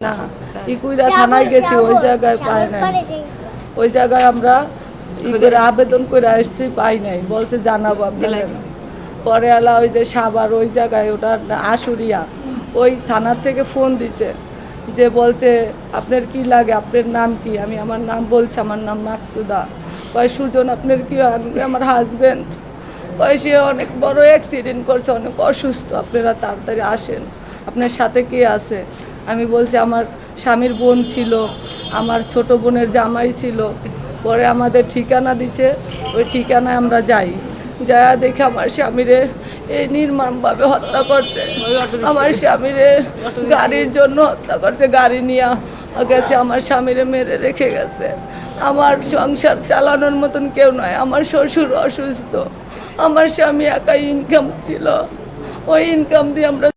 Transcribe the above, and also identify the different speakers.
Speaker 1: না ইকুইরা থানায় গেছি, ওই জায়গায় পাই নাই। ওই জায়গায় আমরা করে আবেদন করে আসছি, পাই নাই। বলছে জানাবো আপনাদের। পরে আলা ওই যে সাভার ওই জায়গায়, ওটা আশুরিয়া, ওই থানার থেকে ফোন দিছে যে বলছে আপনার কি লাগে, আপনার নাম কি? আমি আমার নাম বলছি, আমার নাম মাকসুদা। কয় সুজন আপনার কি? আমার হাজবেন্ড। কয় সে অনেক বড় অ্যাক্সিডেন্ট করছে, অনেক অসুস্থ, আপনারা তাড়াতাড়ি আসেন, আপনার সাথে কে আছে? আমি বলছি আমার স্বামীর বোন ছিল, আমার ছোট বোনের জামাই ছিল। পরে আমাদের ঠিকানা দিছে, ওই ঠিকানায় আমরা যাই, যা দেখে আমার স্বামীরে এই নির্মমভাবে হত্যা করছে। আমার স্বামীরে গাড়ির জন্য হত্যা করছে, গাড়ি নিয়ে গেছে, আমার স্বামীরে মেরে রেখে গেছে। আমার সংসার চালানোর মতন কেউ নয়, আমার শ্বশুর অসুস্থ, আমার স্বামী একাই ইনকাম ছিল, ওই ইনকাম দিয়ে আমরা